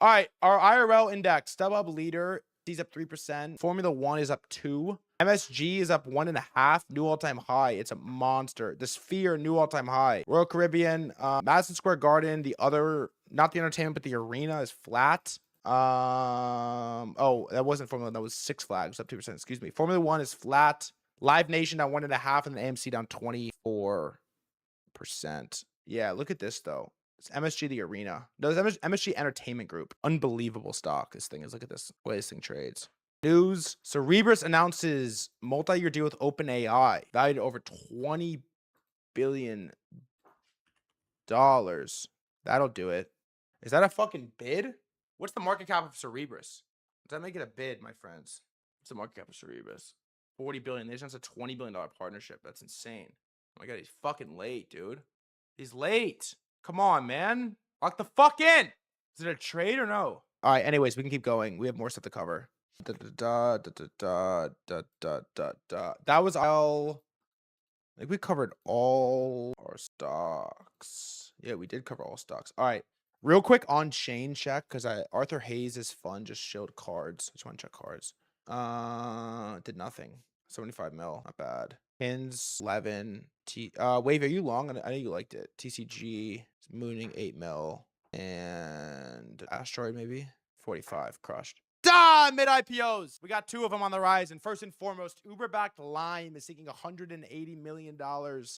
All right, our IRL index, StubHub leader, he's up 3%. Formula One is up 2. MSG is up 1.5, new all-time high. It's a monster. The Sphere, new all-time high. Royal Caribbean, Madison Square Garden, the other, not the entertainment, but the arena is flat. Oh, that wasn't Formula One, that was Six Flags, up 2%, excuse me. Formula One is flat. Live Nation down 1.5, and the AMC down 24%. Yeah, look at this though. It's MSG the arena. No, it's MSG Entertainment Group. Unbelievable stock. This thing is. Look at this way this thing trades. News. Cerebras announces multi-year deal with OpenAI, valued at over $20 billion. That'll do it. Is that a fucking bid? What's the market cap of Cerebras? Does that make it a bid, my friends? What's the market cap of Cerebras? 40 billion. They just announced a $20 billion partnership. That's insane. Oh my god, he's fucking late, dude. He's late. Come on, man. Lock the fuck in. Is it a trade or no? All right, anyways, we can keep going. We have more stuff to cover. That was all. I think we covered all our stocks. Yeah, we did cover all stocks. All right. Real quick on-chain check, because Arthur Hayes' fund just showed cards. I just want to check cards. Did nothing. 75 mil, not bad. Pins 11. Wave, are you long? I know you liked it. TCG, mooning 8 mil, and Asteroid maybe 45 crushed. Mid IPOs. We got 2 of them on the rise. And first and foremost, Uber-backed Lime is seeking $180 million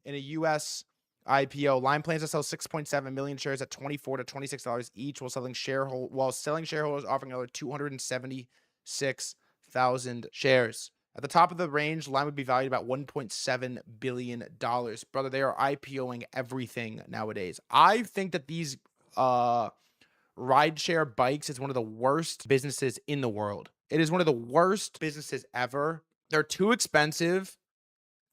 in a U.S. IPO. Lime plans to sell 6.7 million shares at $24 to $26 each, while selling shareholders offering another 276,000 shares. At the top of the range, Lime would be valued about $1.7 billion. Brother, they are IPOing everything nowadays. I think that these rideshare bikes is one of the worst businesses in the world. It is one of the worst businesses ever. They're too expensive.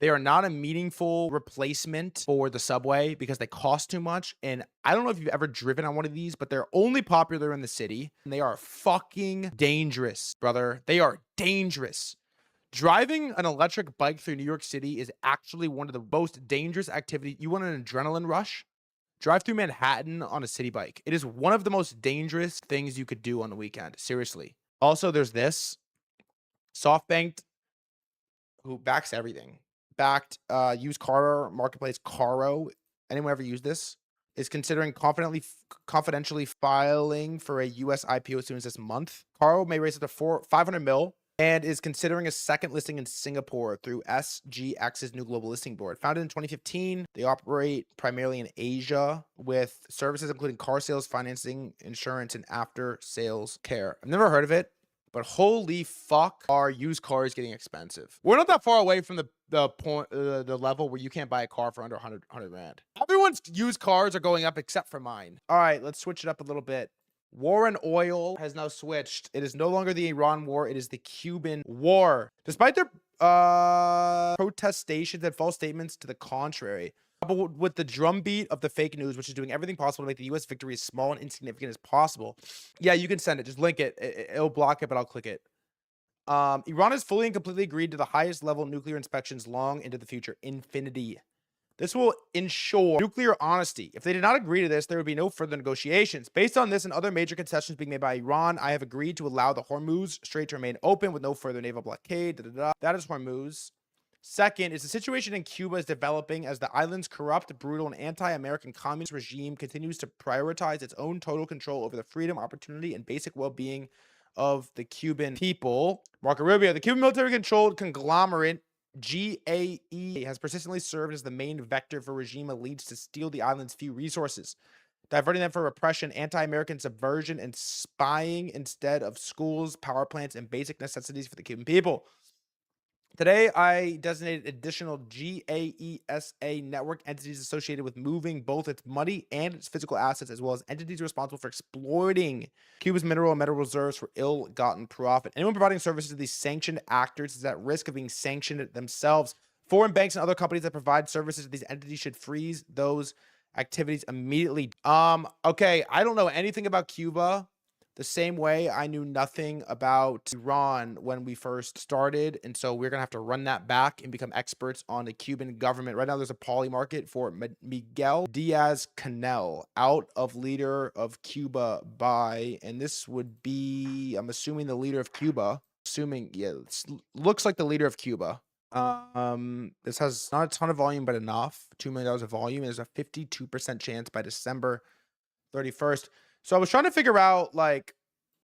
They are not a meaningful replacement for the subway because they cost too much. And I don't know if you've ever driven on one of these, but they're only popular in the city. And they are fucking dangerous, brother. They are dangerous. Driving an electric bike through New York City is actually one of the most dangerous activities. You want an adrenaline rush? Drive through Manhattan on a city bike. It is one of the most dangerous things you could do on the weekend. Seriously. Also, there's this. SoftBank, who backs everything. Backed used car marketplace Caro. Anyone ever use this? Is considering confidentially filing for a U.S. IPO as soon as this month. Caro may raise up to 500 mil. And is considering a second listing in Singapore through SGX's new global listing board. Founded in 2015, they operate primarily in Asia with services including car sales, financing, insurance, and after-sales care. I've never heard of it, but holy fuck, are used cars getting expensive. We're not that far away from the level where you can't buy a car for under 100 grand. Everyone's used cars are going up except for mine. All right, let's switch it up a little bit. War on oil has now switched. It is no longer the Iran war. It is the Cuban war. Despite their protestations and false statements to the contrary, coupled with the drumbeat of the fake news, which is doing everything possible to make the U.S. victory as small and insignificant as possible. Yeah, you can send it. Just link it. It'll block it, but I'll click it. Iran has fully and completely agreed to the highest level nuclear inspections long into the future. Infinity. This will ensure nuclear honesty. If they did not agree to this, there would be no further negotiations. Based on this and other major concessions being made by Iran, I have agreed to allow the Hormuz Strait to remain open with no further naval blockade. That is Hormuz. Second, is the situation in Cuba is developing as the island's corrupt, brutal, and anti-American communist regime continues to prioritize its own total control over the freedom, opportunity, and basic well-being of the Cuban people. Marco Rubio, the Cuban military-controlled conglomerate GAE has persistently served as the main vector for regime elites to steal the island's few resources, diverting them for repression, anti-American subversion, and spying instead of schools, power plants, and basic necessities for the Cuban people. Today, I designated additional GAESA network entities associated with moving both its money and its physical assets, as well as entities responsible for exploiting Cuba's mineral and metal reserves for ill-gotten profit. Anyone providing services to these sanctioned actors is at risk of being sanctioned themselves. Foreign banks and other companies that provide services to these entities should freeze those activities immediately. Okay, I don't know anything about Cuba. The same way I knew nothing about Iran when we first started. And so we're going to have to run that back and become experts on the Cuban government. Right now, there's a poly market for Miguel Diaz-Canel, out of leader of Cuba by, and this would be, I'm assuming the leader of Cuba. Assuming, yeah, looks like the leader of Cuba. This has not a ton of volume, but enough. $2 million of volume. There's a 52% chance by December 31st. So I was trying to figure out, like,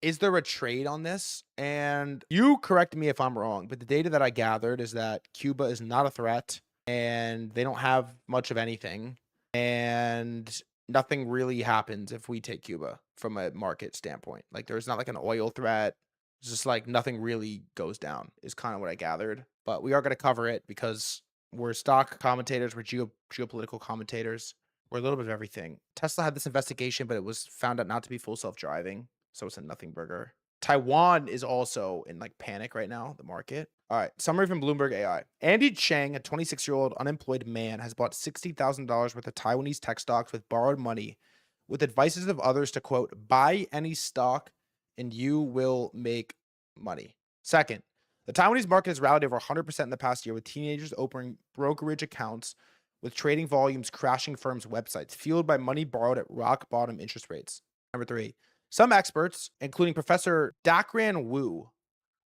is there a trade on this? And you correct me if I'm wrong, but the data that I gathered is that Cuba is not a threat and they don't have much of anything. And nothing really happens if we take Cuba from a market standpoint. Like, there's not like an oil threat. It's just like nothing really goes down is kind of what I gathered. But we are going to cover it because we're stock commentators, we're geopolitical commentators. We're a little bit of everything. Tesla had this investigation, but it was found out not to be full self-driving. So it's a nothing burger. Taiwan is also in like panic right now, the market. All right, summary from Bloomberg AI. Andy Chang, a 26-year-old unemployed man, has bought $60,000 worth of Taiwanese tech stocks with borrowed money with advices of others to, quote, buy any stock and you will make money. Second, the Taiwanese market has rallied over 100% in the past year, with teenagers opening brokerage accounts with trading volumes crashing firms' websites, fueled by money borrowed at rock bottom interest rates. Number 3, some experts, including Professor Dakran Wu,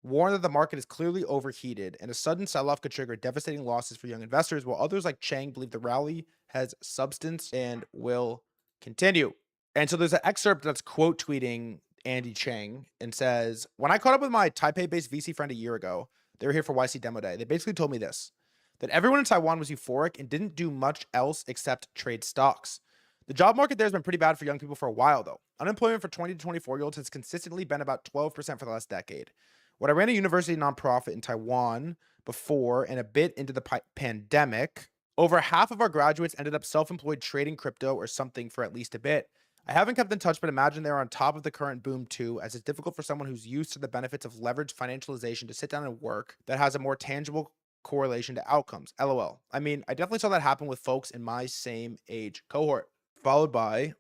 warn that the market is clearly overheated and a sudden sell-off could trigger devastating losses for young investors, while others like Chang believe the rally has substance and will continue. And so there's an excerpt that's quote tweeting Andy Chang and says, when I caught up with my Taipei-based VC friend a year ago, they were here for YC Demo Day. They basically told me this, that everyone in Taiwan was euphoric and didn't do much else except trade stocks. The job market there has been pretty bad for young people for a while, though. Unemployment for 20 to 24-year-olds has consistently been about 12% for the last decade. When I ran a university nonprofit in Taiwan before and a bit into the pandemic, over half of our graduates ended up self-employed trading crypto or something for at least a bit. I haven't kept in touch, but imagine they're on top of the current boom too, as it's difficult for someone who's used to the benefits of leveraged financialization to sit down and work that has a more tangible correlation to outcomes. LOL. I mean, I definitely saw that happen with folks in my same age cohort. Followed by,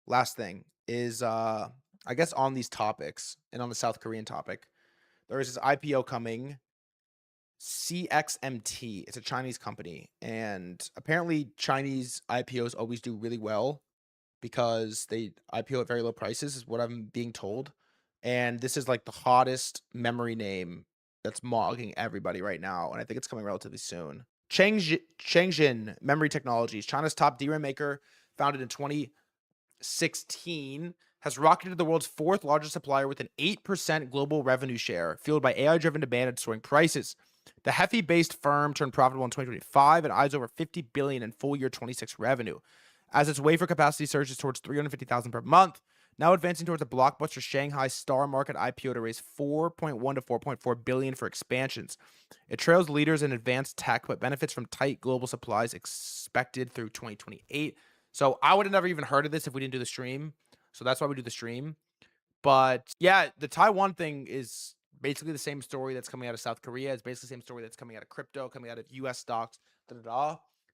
last thing is, I guess on these topics and on the South Korean topic, there is this IPO coming, CXMT. It's a Chinese company, and apparently Chinese IPOs always do really well because they IPO at very low prices, is what I'm being told. And this is like the hottest memory name that's mogging everybody right now, and I think it's coming relatively soon. Changjin Memory Technologies, China's top DRAM maker, founded in 2016, has rocketed to the world's 4th largest supplier with an 8% global revenue share, fueled by AI-driven demand and soaring prices. The Hefei-based firm turned profitable in 2025 and eyes over $50 billion in full year 26 revenue, as its wafer capacity surges towards 350,000 per month, now advancing towards a blockbuster Shanghai Star Market IPO to raise $4.1 to $4.4 billion for expansions. It trails leaders in advanced tech, but benefits from tight global supplies expected through 2028. So I would have never even heard of this if we didn't do the stream. So that's why we do the stream. But yeah, the Taiwan thing is basically the same story that's coming out of South Korea. It's basically the same story that's coming out of crypto, coming out of US stocks,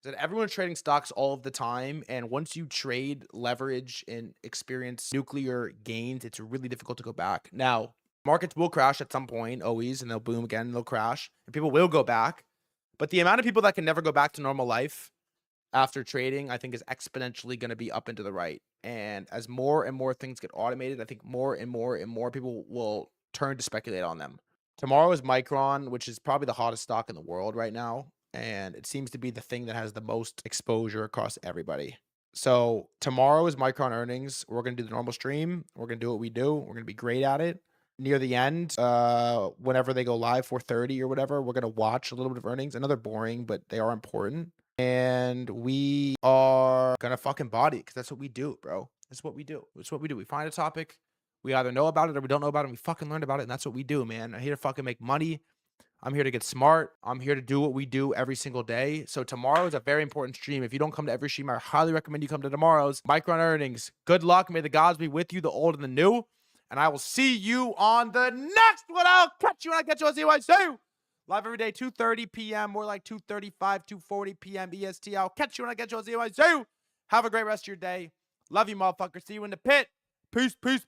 that everyone's trading stocks all of the time, and once you trade, leverage, and experience nuclear gains, it's really difficult to go back. Now, markets will crash at some point, always, and they'll boom again, and they'll crash, and people will go back. But the amount of people that can never go back to normal life after trading, I think, is exponentially going to be up and to the right. And as more and more things get automated, I think more and more people will turn to speculate on them. Tomorrow is Micron, which is probably the hottest stock in the world right now. And it seems to be the thing that has the most exposure across everybody. So tomorrow is Micron earnings. We're going to do the normal stream. We're going to do what we do. We're going to be great at it. Near the end, whenever they go live, 4:30 or whatever, we're going to watch a little bit of earnings. I know they're boring, but they are important. And we are going to fucking body it, because that's what we do, bro. That's what we do. It's what we do. We find a topic. We either know about it or we don't know about it, and we fucking learned about it, and that's what we do, man. I'm here to fucking make money. I'm here to get smart. I'm here to do what we do every single day. So tomorrow is a very important stream. If you don't come to every stream, I highly recommend you come to tomorrow's Micron Earnings. Good luck. May the gods be with you, the old and the new. And I will see you on the next one. I'll catch you when I catch you on ZYC. Live every day, 2:30 p.m., more like 2:35, 2:40 p.m. EST. I'll catch you when I catch you on ZYC. Have a great rest of your day. Love you, motherfucker. See you in the pit. Peace, peace, peace.